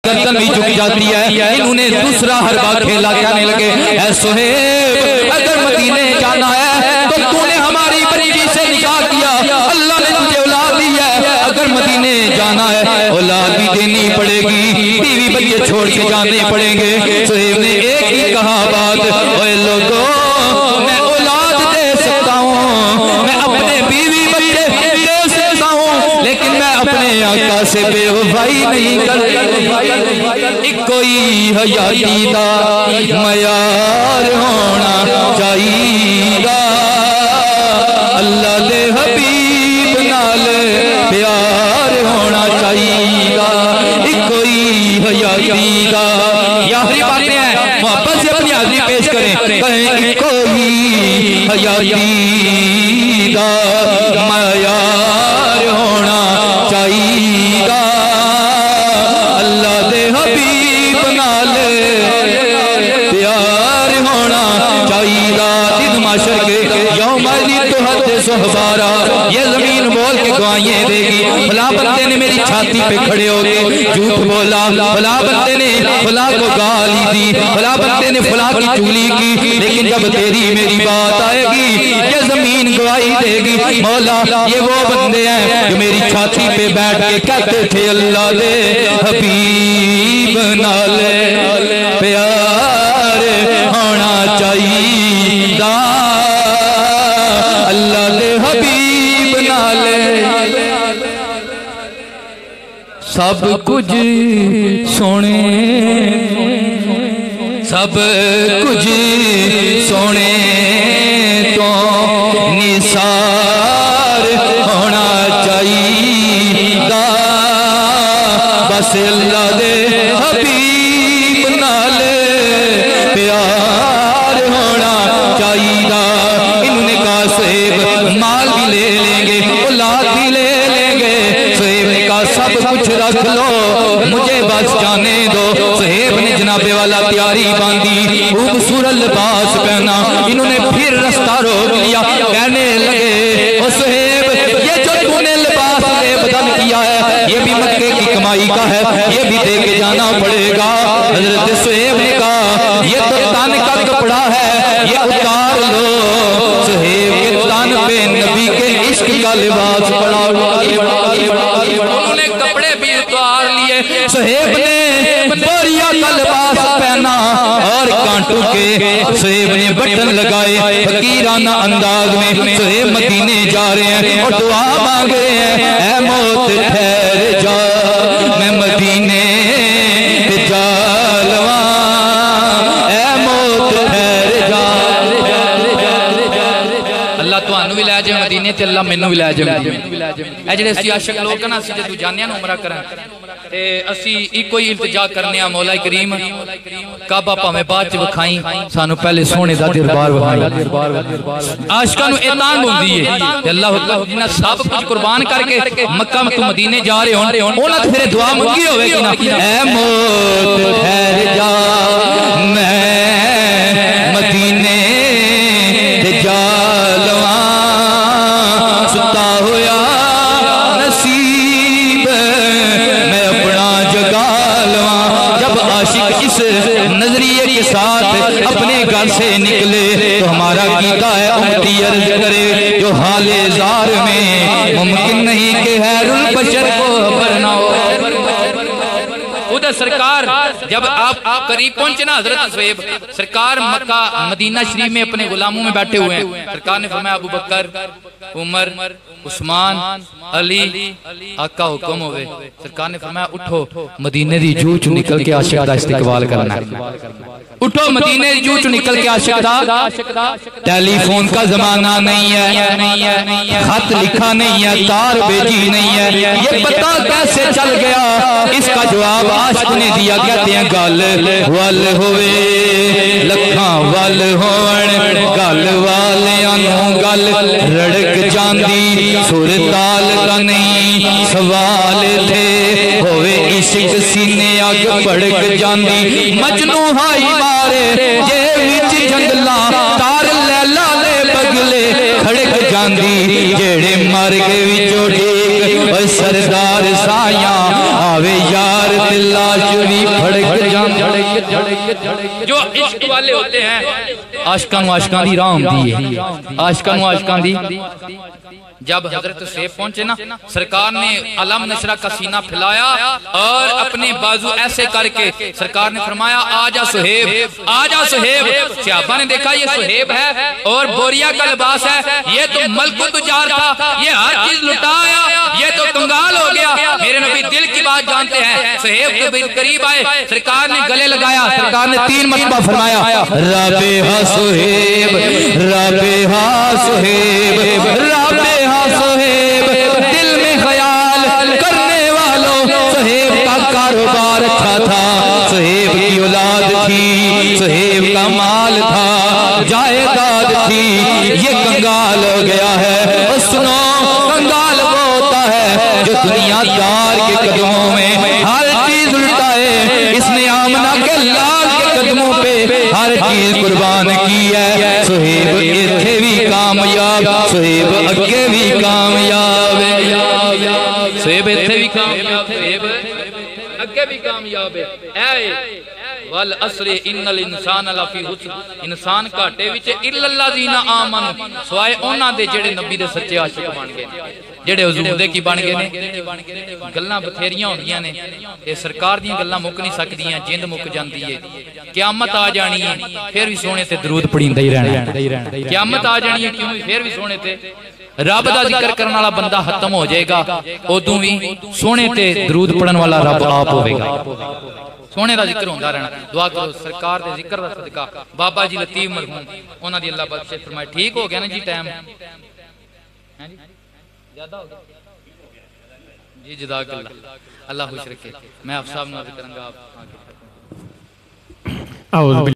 گردن بھی جھک جاتی ہے. انہوں نے دوسرا حربہ کھیلا, کہنے لگے اے صہیب اگر مدینے جانا ہے تو تو نے ہماری بچی سے نکاح کیا, اللہ نے تجھے اولاد دی ہے, اگر مدینے جانا ہے اولاد بھی دینی پڑے گی, بیوی بچے چھوڑ کے جانے پڑیں گے. صہیب نے ایک ہی کہا بات, اے لوگوں میں اولاد دے سکتا ہوں, میں اپنے بیوی بچے دے سکتا ہوں, لیکن میں اپنے آقا سے بے وفائی نہیں کرتا. ایک کوئی حیاتی دا معیار ہونا چاہیے گا, اللہ دے حبیب نال پیار ہونا چاہیے گا. ایک کوئی حیاتی دا, یہ آخری باتیں ہیں, محبت سے اپنی حاضری پیش کریں. ایک کوئی حیاتی دا معیار ہونا چاہیے گا, اللہ دے حبیب نال پیار ہونا چاہیے گا. دن معاشر کے یوم تو حد سہبارا, یہ زمین بول کے گواہیاں دے گی. فلاں بندے نے میری چھاتی پہ کھڑے ہو کے جھوٹ بولا, فلاں بندے نے فلاں کو گالی دی, فلاں بندے نے فلاں کی چگلی کی, لیکن جب تیری میری بات آئے گی یہ زمین گواہی دے گی مولا یہ وہ بندے ہیں جو میری چھاتی پہ بیٹھ کے کہتے تھے اللہ دے حبیب نال پیار ہونا چاہیے گا, اللہ دے حبیب نال. سب کچھ سونے, سب کچھ سونے تو نثار ہونا چاہیے گا, بس اللہ دے حبیب نال پیار ہونا چاہیے گا. انہوں نے کہا صہیب مال بھی لے لیں گے, اولاد بھی لے لیں گے. صہیب نے کہا سب کچھ رکھ لو, مجھے بس جانے دو. صہیب نے جناب والا تیاری باندھی, خوبصورت لباس پہنا. انہوں نے پھر رستہ روک لیا, کہنے لگے او صہیب یہ جو تو نے لباس لے بدل کیا ہے یہ بھی مکے کی کمائی کا ہے, یہ بھی دے کے جانا پڑے گا. حضرت صہیب نے کہا یہ تو تن کا کپڑا ہے, یہ اتار لو. صہیب کے تن پہ نبی کے عشق کا لباس پڑا, انہوں نے کپڑے بھی اتار لیے. صہیب نے بوریا کا لباس پہنا اور کانٹوں کے صہیب نے بٹن لگائے. فقیرانہ انداز میں صہیب مدینے جا رہے ہیں اور دعا مانگ رہے ہیں اے موت ٹھہر جا, میں مدینے جا لواں, اے موت ٹھہر جا. اللہ تو آنو بھی لے جائے مدینے تے اللہ میں نو بھی لے جائے مدینے. اے جڑے اسی عاشق لوگ نا اسی جدو جانے ہیں عمرہ کریں اسی ایک کوئی التجا کرنے ہیں مولا کریم کعبہ پاہمیں بعد چ وکھائیں, سانو پہلے سونے دا دربار وکھائیں. عاشقاں نو اعلان ہوندی ہے کہ اللہ اکبر سب کچھ قربان کر کے مکہ تو مدینے جا رہے ہون, انہاں تے پھر دعا منگی ہوے کہ نا اے موت ٹھہر جا, میں مدینے تے جا لواں, ستا ہویا نصیب میں اپنا جگا لواں. جب عاشق اس نظریے کے ساتھ اپنے گھر سے نکلے تو ہمارا قیدہ ہے امتی عرض کرے جو حال زار میں ممکن نہیں کہ خیر البشر کو خبر نہ ہو. ادھر سرکار جب آپ قریب پہنچے نا حضرت صہیب, سرکار مکہ مدینہ شریف میں اپنے غلاموں میں بیٹھے ہوئے ہیں. سرکار نے فرمایا ابو بکر, عمر, عثمان, علی, آقا حکم ہوئے. سرکار نے فرمایا اٹھو مدینے دی جو چو نکل کے عاشق دا استقبال کرنا ہے. اٹھو مدینے دی جو چو نکل کے عاشق دا. ٹیلی فون کا زمانہ نہیں ہے, خط لکھا نہیں ہے, تار بھیجی نہیں ہے, یہ پتہ کیسے چل گیا اس کا جواب عاشق نے دیا. کہتے ہیں گل ول ہوئے لکھاں ول ہون, گل والیاں نوں گل رڑک جاندی, سر تال کا نہیں سوال تھے, ہوئے عشق سینے اگ بڑک جاندی, مجنو ہائی مارے جے وچ جنگلاں, تار لیلا لے بگلے کھڑک جاندی, جیڑے مر گئے وچوں ٹھیک سردار سایاں آوے یار دل آشوری پھڑک جان جو عشق والے ہوتے ہیں عاشقان و عاشقان دی رام دیئے عاشقان و عاشقان دی جب حضرت سہیب پہنچے نا سرکار نے علم نشرہ کا سینہ پھیلایا اور اپنے بازو ایسے کر کے سرکار نے فرمایا آجا سہیب آجا سہیب صحابہ نے دیکھا یہ سہیب ہے اور بوریا کا لباس ہے یہ تو ملک تجار تھا یہ ہر چیز لٹایا یہ تو کنگال ہو گیا میرے نبی دل کی بات جانتے ہیں سہیب کے قریب آئے سرکار نے گلے لگایا سرکار نے 3 مرتبہ فرمایا رابحہ سہیب رابحہ سہیب رابحہ سہیب دل میں خیال کرنے والوں سہیب کا کاروبار اچھا تھا سہیب کی اولاد تھی سہیب کا مال تھا جائیداد تھی یہ کنگال ہو گیا ہے اور سنو کنگال وہ ہوتا ہے جو دنیا دار کے قدموں میں ہر چیز لٹائے اس نے آمنہ کے لال کے قدموں پہ ہر چیز قربان کی ہے سہیب اتھے بھی کامیاب سہیب اگے بھی کامیاب سہیب اتھے بھی کامیاب سہیب اگے بھی کامیاب ہے والعصر ان الانسان لفی خسر انسان گھاٹے وچ الا الذین آمنوا سوائے انہاں دے جڑے نبی دے سچے عاشق بن گئے جڑے حضور دے کی بن گئے نے گلاں بتھیریاں ہوندیاں نے تے سرکار دیاں گلاں مک نہیں سکدیاں جند مک جاندی ہے قیامت آ جانی ہے پھر بھی سونے تے درود پڑھیندا ہی رہنا قیامت آ جانی ہے کیوں پھر بھی سونے تے رب دا ذکر کرن والا بندہ ختم ہو جائے گا اودوں بھی سونے تے درود پڑھن والا رب آپ ہوے گا سونے دا ذکر ہوندا رہنا دعا کرو سرکار دے ذکر دا صدقہ بابا جی لطیف مرحوم انہاں دی اللہ بخشے فرمائے ٹھیک ہو گیا نا جی ٹائم ہیں جی زیادہ ہو گیا جی جزاک اللہ اللہ خوش رکھے میں آپ صاحب نو کروں گا آپ